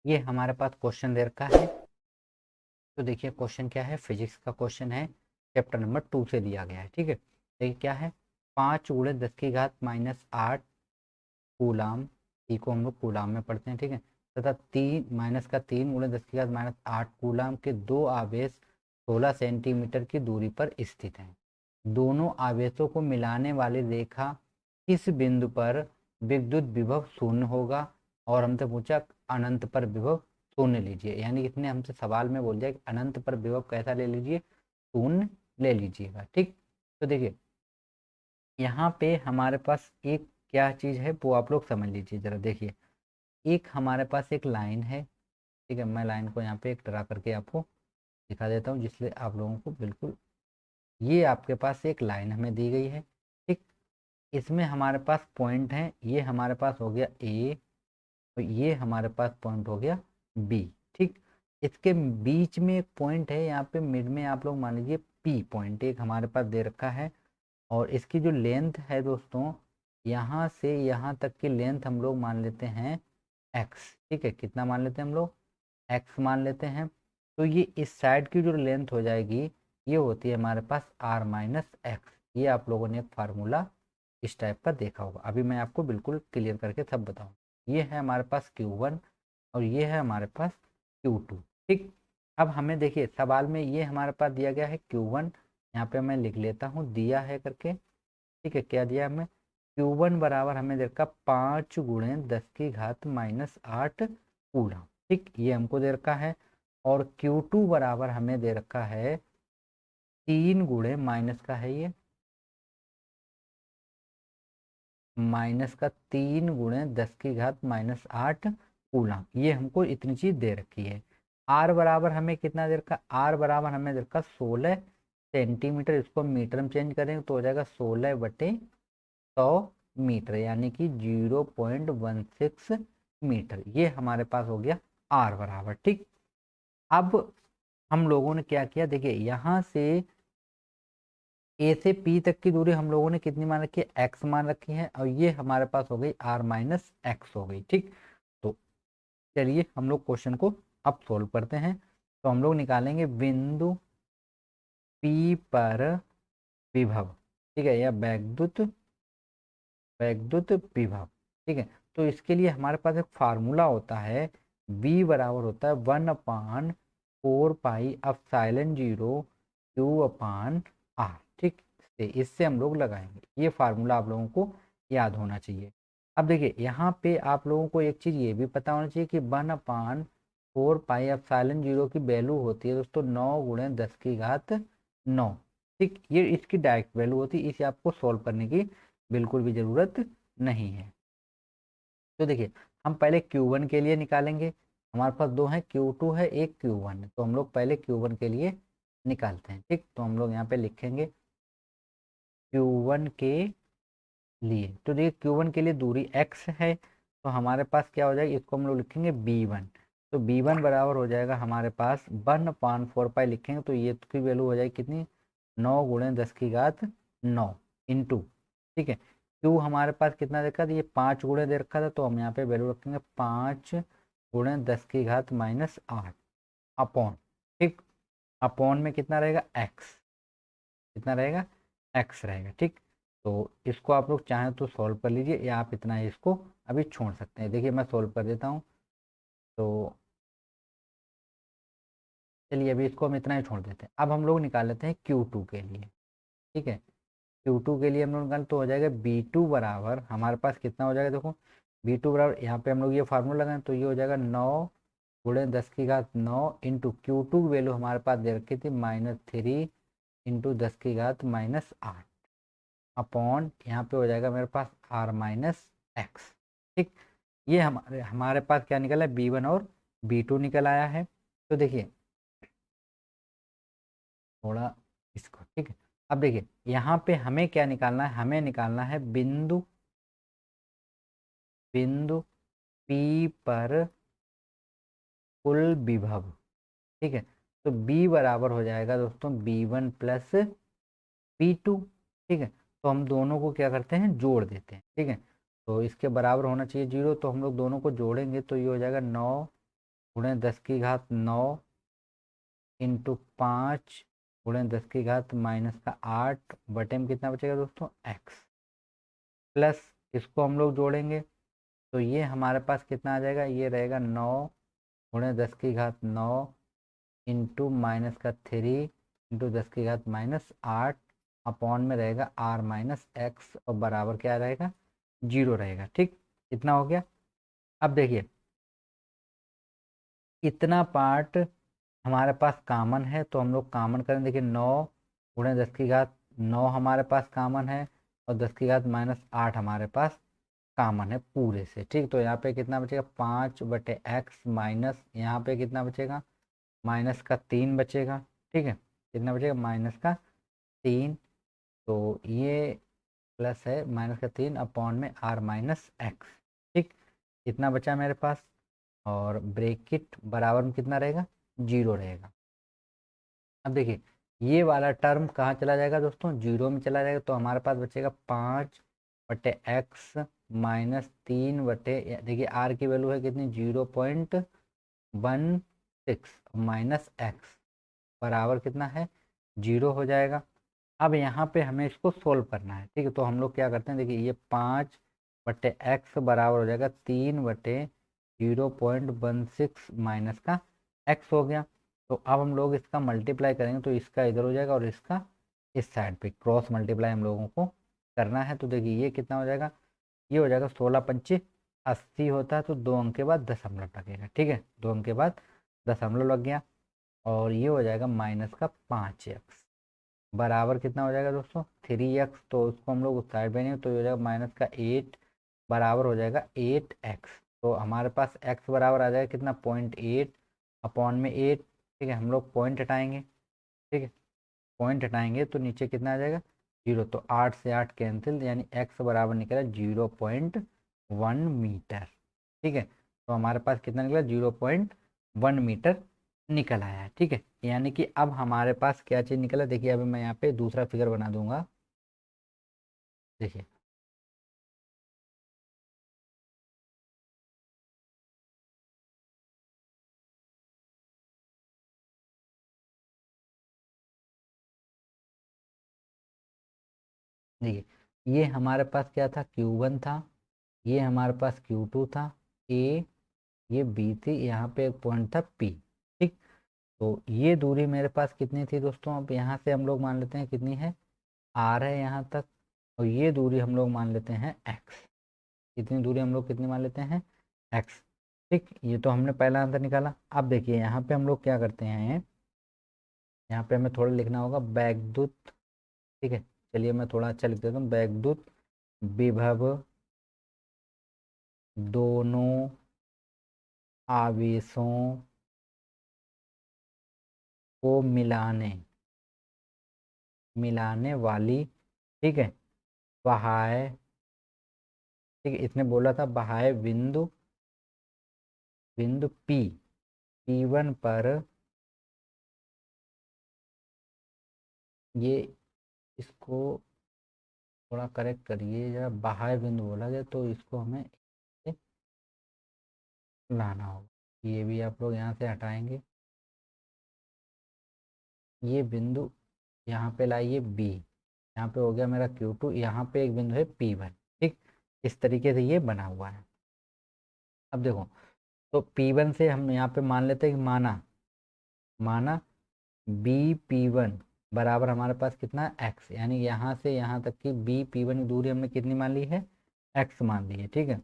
ये हमारे पास क्वेश्चन दे रखा है। तो देखिए क्वेश्चन क्या है, फिजिक्स का क्वेश्चन है, चैप्टर नंबर 2 से दिया गया है। ठीक है, देखिए क्या है, 5 × 10⁻⁸ कूलाम, ई को हम लोग कूलाम में पढ़ते हैं। ठीक है, तथा 3 × 10⁻⁸ कूलाम के दो आवेश 16 सेंटीमीटर की दूरी पर स्थित हैं। दोनों आवेशों को मिलाने वाली रेखा किस बिंदु पर विद्युत विभव शून्य होगा। और हमसे पूछा अनंत पर विभव शून्य लीजिए, यानी कितने हमसे सवाल में बोल दिया कि अनंत पर विभव कैसा ले लीजिए, शून्य ले लीजिएगा। ठीक, तो देखिए यहाँ पे हमारे पास एक क्या चीज़ है वो आप लोग समझ लीजिए जरा। देखिए एक हमारे पास एक लाइन है। ठीक है, मैं लाइन को यहाँ पे एक ड्रा करके आपको दिखा देता हूँ जिससे आप लोगों को बिल्कुल, ये आपके पास एक लाइन हमें दी गई है। ठीक, इसमें हमारे पास पॉइंट है, ये हमारे पास हो गया ए और ये हमारे पास पॉइंट हो गया बी। ठीक, इसके बीच में एक पॉइंट है, यहाँ पे मिड में आप लोग मान लीजिए पी पॉइंट एक हमारे पास दे रखा है। और इसकी जो लेंथ है दोस्तों, यहाँ से यहाँ तक की लेंथ हम लोग मान लेते हैं एक्स। ठीक है, कितना मान लेते हैं हम लोग, एक्स मान लेते हैं। तो ये इस साइड की जो लेंथ हो जाएगी ये होती है हमारे पास r-x। ये आप लोगों ने एक फार्मूला इस टाइप का देखा होगा, अभी मैं आपको बिल्कुल क्लियर करके सब बताऊँ। ये है हमारे पास Q1 और ये है हमारे पास Q2। ठीक, अब हमें देखिए सवाल में ये हमारे पास दिया गया है Q1, यहाँ पे मैं लिख लेता हूँ दिया है करके। ठीक है, क्या दिया हमें, Q1 बराबर हमें दे रखा 5 × 10⁻⁸ कूलम। ठीक, ये हमको दे रखा है। और Q2 बराबर हमें दे रखा है 3 गुणे माइनस का है ये, -3 × 10⁻⁸ कूलम। ये हमको इतनी चीज दे रखी है। आर बराबर हमें कितना दे रखा, आर बराबर हमें दे रखा 16 सेंटीमीटर। इसको मीटर में चेंज करेंगे तो हो जाएगा 16/100 मीटर, यानी कि 0.16 मीटर। ये हमारे पास हो गया आर बराबर। ठीक, अब हम लोगों ने क्या किया, देखिए यहाँ से ए से पी तक की दूरी हम लोगों ने कितनी मान रखी है, एक्स मान रखी है। और ये हमारे पास हो गई r-x हो गई। ठीक, तो चलिए हम लोग क्वेश्चन को अब सोल्व करते हैं। तो हम लोग निकालेंगे बिंदु पी पर विभव। ठीक है, या वैद्युत वैद्युत विभव। ठीक है, तो इसके लिए हमारे पास एक फार्मूला होता है, v बराबर होता है 1/4πε0 Q/r। ठीक, इससे हम लोग लगाएंगे, ये फार्मूला आप लोगों को याद होना चाहिए। अब देखिए यहाँ पे आप लोगों को एक चीज़ ये भी पता होना चाहिए कि 1/4πε0 की वैल्यू होती है दोस्तों 9 × 10⁻⁹। ठीक, ये इसकी डायरेक्ट वैल्यू होती है, इसे आपको सॉल्व करने की बिल्कुल भी ज़रूरत नहीं है। तो देखिए हम पहले Q1 के लिए निकालेंगे। हमारे पास दो हैं, Q2 है, एक Q1 है। तो हम लोग पहले Q1 के लिए निकालते हैं। ठीक, तो हम लोग यहाँ पे लिखेंगे Q1 के लिए। तो देखिए Q1 के लिए दूरी x है, तो हमारे पास क्या हो जाएगा, इसको हम लोग लिखेंगे B1। तो B1 बराबर हो जाएगा हमारे पास 1/4π लिखेंगे तो ये की वैल्यू हो जाएगी कितनी, 9 × 10⁻⁹ इंटू। ठीक है, Q हमारे पास कितना देखा था, ये 5 गुणे दे रखा था, तो हम यहाँ पे वैल्यू रखेंगे 5 × 10⁻⁸ अपॉन। ठीक, अपॉन में कितना रहेगा x, कितना रहेगा x रहेगा। ठीक, तो इसको आप लोग चाहें तो सॉल्व कर लीजिए या आप इतना ही इसको अभी छोड़ सकते हैं। देखिए मैं सॉल्व कर देता हूँ। तो चलिए अभी इसको हम इतना ही छोड़ देते हैं। अब हम लोग निकाल लेते हैं Q2 के लिए। ठीक है, Q2 के लिए हम लोग निकाल तो हो जाएगा B2 बराबर हमारे पास कितना हो जाएगा, देखो B2 बराबर यहाँ पे हम लोग ये फार्मूला लगाएं तो ये हो जाएगा 9 × 10⁻⁹ इंटू Q2 की वैल्यू हमारे पास दे रखी थी -3 × 10⁻⁸ अपॉन यहाँ पे हो जाएगा मेरे पास r-x। ठीक, ये हमारे हमारे पास क्या निकला है, B1 और B2 निकल आया है। तो देखिए थोड़ा इसको, ठीक है, अब देखिए यहाँ पे हमें क्या निकालना है, हमें निकालना है बिंदु बिंदु P पर कुल विभव। ठीक है, तो B बराबर हो जाएगा दोस्तों B1 प्लस B2। ठीक है, तो हम दोनों को क्या करते हैं, जोड़ देते हैं। ठीक है, तो इसके बराबर होना चाहिए 0, तो हम लोग दोनों को जोड़ेंगे तो ये हो जाएगा 9 गुणे 10�9 इंटू 5 गुणे 10⁻⁸ बटे में कितना बचेगा दोस्तों x, प्लस इसको हम लोग जोड़ेंगे तो ये हमारे पास कितना आ जाएगा, ये रहेगा 9 गुणे 10⁹ इंटू -3 इंटू 10⁻⁸ अपॉन में रहेगा r माइनस एक्स और बराबर क्या रहेगा, 0 रहेगा। ठीक, इतना हो गया। अब देखिए इतना पार्ट हमारे पास कॉमन है तो हम लोग कॉमन करें। देखिए 9 गुणे 10⁹ हमारे पास कॉमन है और 10⁻⁸ हमारे पास कॉमन है पूरे से। ठीक, तो यहाँ पे कितना बचेगा 5/x माइनस यहाँ पे कितना बचेगा -3 बचेगा। ठीक है, कितना बचेगा -3, तो ये प्लस है -3 अपॉन में r माइनस एक्स। ठीक, इतना बचा मेरे पास और ब्रैकेट बराबर में कितना रहेगा, 0 रहेगा। अब देखिए ये वाला टर्म कहाँ चला जाएगा दोस्तों, 0 में चला जाएगा, तो हमारे पास बचेगा 5/x -3 देखिए r की वैल्यू है कितनी 0.16 माइनस एक्स बराबर कितना है 0 हो जाएगा। अब यहाँ पे हमें इसको सोल्व करना है। ठीक है, तो हम लोग क्या करते हैं, देखिए ये 5/x बराबर हो जाएगा 3/0.16 माइनस का x हो गया। तो अब हम लोग इसका मल्टीप्लाई करेंगे तो इसका इधर हो जाएगा और इसका इस साइड पे क्रॉस मल्टीप्लाई हम लोगों को करना है। तो देखिए ये कितना हो जाएगा, ये हो जाएगा 16×5 80 होता है, तो 2 अंक के बाद दशमलव लगेगा। ठीक है, 2 अंक के बाद दशमलव लग गया और ये हो जाएगा -5x बराबर कितना हो जाएगा दोस्तों 3x। तो उसको हम लोग उस साइड में नहीं, तो ये हो जाएगा -8 बराबर हो जाएगा 8x। तो हमारे पास x बराबर आ जाएगा कितना 0.8 अपॉन में 8। ठीक है, हम लोग पॉइंट हटाएंगे। ठीक है, पॉइंट हटाएंगे तो नीचे कितना आ जाएगा 0, तो 8 से 8 कैंसिल, यानी x बराबर निकला 0.1 मीटर। ठीक है, तो हमारे पास कितना निकला 0.1 मीटर निकल आया है। ठीक है, यानी कि अब हमारे पास क्या चीज़ निकला, देखिए अभी मैं यहाँ पे दूसरा फिगर बना दूंगा। देखिए देखिए ये हमारे पास क्या था Q1 था, ये हमारे पास Q2 था ए, ये बी थी, यहाँ पे एक पॉइंट था पी। ठीक, तो ये दूरी मेरे पास कितनी थी दोस्तों, अब यहाँ से हम लोग मान लेते हैं कितनी है आर है यहाँ तक, और ये दूरी हम लोग मान लेते हैं एक्स। इतनी दूरी हम लोग कितनी मान लेते हैं एक्स। ठीक, ये तो हमने पहला आंसर निकाला। अब देखिए यहाँ पे हम लोग क्या करते हैं, यहाँ पे हमें थोड़ा लिखना होगा बैकदूत। ठीक है, चलिए मैं थोड़ा अच्छा लिख देता हूँ, बैकदूत विभव दोनों आवेशों को मिलाने मिलाने वाली, ठीक है, बहाए, ठीक है, इसने बोला था बहाए बिंदु बिंदु P1 पर, ये इसको थोड़ा करेक्ट करिए जरा, बहाए बिंदु बोला जाए तो इसको हमें लाना होगा। ये भी आप लोग यहाँ से हटाएंगे, ये बिंदु यहाँ पे लाइए बी, यहाँ पे हो गया मेरा Q2, यहाँ पे एक बिंदु है P1। ठीक, इस तरीके से ये बना हुआ है। अब देखो तो P1 से हम यहाँ पे मान लेते हैं कि माना माना BP1 बराबर हमारे पास कितना है x, यानी यहाँ से यहाँ तक की BP1 की दूरी हमने कितनी मान ली है x मान ली है। ठीक है,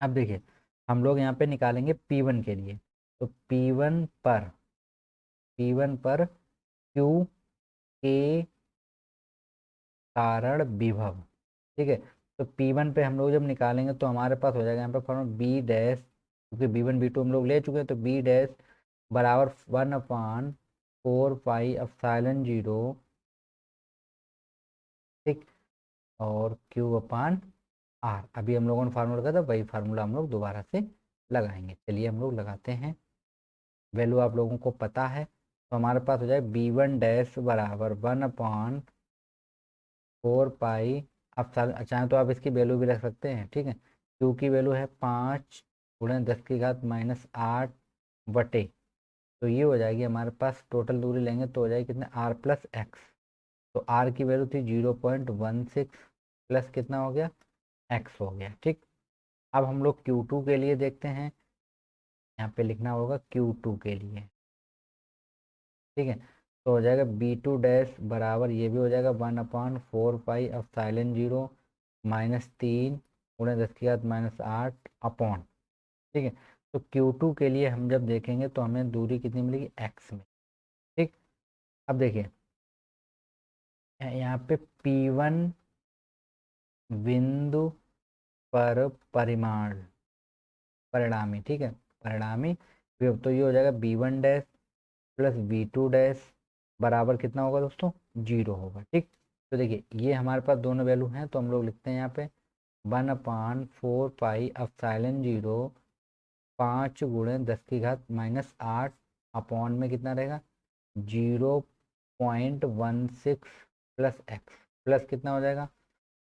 अब देखिए हम लोग यहाँ पे निकालेंगे P1 के लिए, तो P1 पर Q के कारण विभव। ठीक है, तो P1 पे हम लोग जब निकालेंगे तो हमारे पास हो जाएगा यहाँ पे फॉर्मूला बी डैश, क्योंकि B1 B2 हम लोग ले चुके हैं, तो बी डैश बराबर 1/4 पाई एप्सिलॉन 0, ठीक, और Q/R। अभी हम लोगों ने फार्मूला लगाया था, वही फार्मूला हम लोग दोबारा से लगाएंगे। चलिए हम लोग लगाते हैं, वैल्यू आप लोगों को पता है, तो हमारे पास हो जाए B1 डैश बराबर 1/4 पाई। आप चाहें तो आप इसकी वैल्यू भी रख सकते हैं। ठीक है, Q की वैल्यू है 5 गुणे 10⁻⁸ बटे, तो ये हो जाएगी हमारे पास टोटल दूरी लेंगे तो हो जाएगी कितने r+x। तो r की वैल्यू थी 0.16 प्लस कितना हो गया x हो गया। ठीक, अब हम लोग Q2 के लिए देखते हैं, यहाँ पे लिखना होगा Q2 के लिए। ठीक है, तो हो जाएगा b2 डैश बराबर ये भी हो जाएगा 1/4πε0 -3 गुणे 10⁻⁸ अपॉन। ठीक है, तो Q2 के लिए हम जब देखेंगे तो हमें दूरी कितनी मिलेगी x में। ठीक, अब देखिए यहाँ पे P1 बिंदु पर परिणामी, ठीक है, परिणामी विभव, तो ये हो जाएगा b1 dash plus b2 dash बराबर कितना होगा दोस्तों 0 होगा। ठीक, तो देखिए ये हमारे पास दोनों वैल्यू हैं, तो हम लोग लिखते हैं यहाँ पे 1/4πε0 5 गुणे 10⁻⁸ अपॉन में कितना रहेगा 0.16 प्लस एक्स प्लस कितना हो जाएगा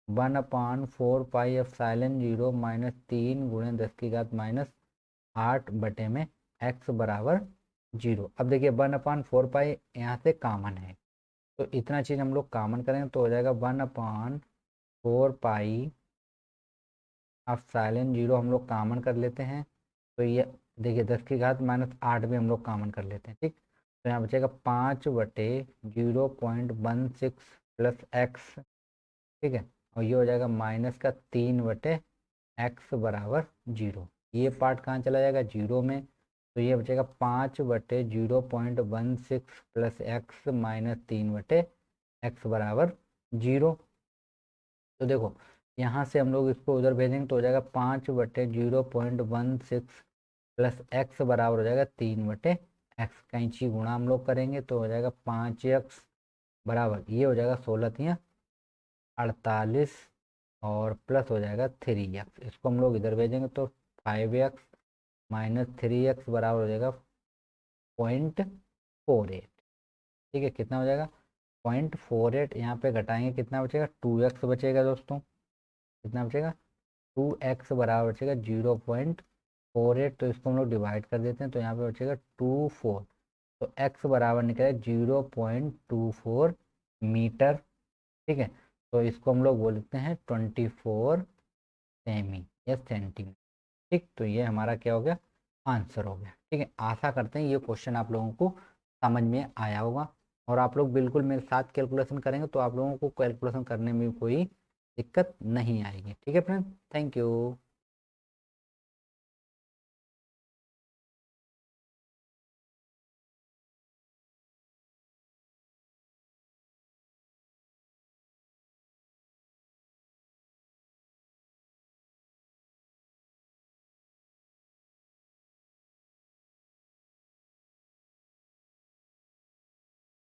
1/4πε0 -3 गुणे 10⁻⁸ बटे में x बराबर 0। अब देखिए 1/4π यहाँ से कामन है, तो इतना चीज़ हम लोग कामन करेंगे तो हो जाएगा 1/4πε0 हम लोग कामन कर लेते हैं, तो ये देखिए 10⁻⁸ भी हम लोग कामन कर लेते हैं। ठीक, तो यहाँ बचेगा 5/0.16 प्लस एक्स। ठीक है, और ये हो जाएगा -3/x बराबर 0। ये पार्ट कहाँ चला जाएगा 0 में, तो ये बचेगा 5/0.16 प्लस एक्स -3/x बराबर 0। तो देखो यहाँ से हम लोग इसको उधर भेजेंगे तो हो जाएगा 5/0.16 प्लस एक्स बराबर हो जाएगा 3/x। कैंची गुणा हम लोग करेंगे तो हो जाएगा 5x बराबर ये हो जाएगा 16×3 = 48 और प्लस हो जाएगा 3x। इसको हम लोग इधर भेजेंगे तो 5x -3x बराबर हो जाएगा 0.48। ठीक है, कितना हो जाएगा 0.48। यहाँ पे घटाएंगे कितना बचेगा 2x बचेगा दोस्तों, कितना बचेगा 2x बराबर बचेगा 0.48। तो इसको हम लोग डिवाइड कर देते हैं तो यहाँ पे बचेगा 24, तो x बराबर निकलेगा 0.24 मीटर। ठीक है, तो इसको हम लोग बोलते हैं 24 सेमी या सेंटीमीटर। ठीक, तो ये हमारा क्या हो गया आंसर हो गया। ठीक है, आशा करते हैं ये क्वेश्चन आप लोगों को समझ में आया होगा, और आप लोग बिल्कुल मेरे साथ कैलकुलेशन करेंगे तो आप लोगों को कैलकुलेशन करने में कोई दिक्कत नहीं आएगी। ठीक है फ्रेंड, थैंक यू।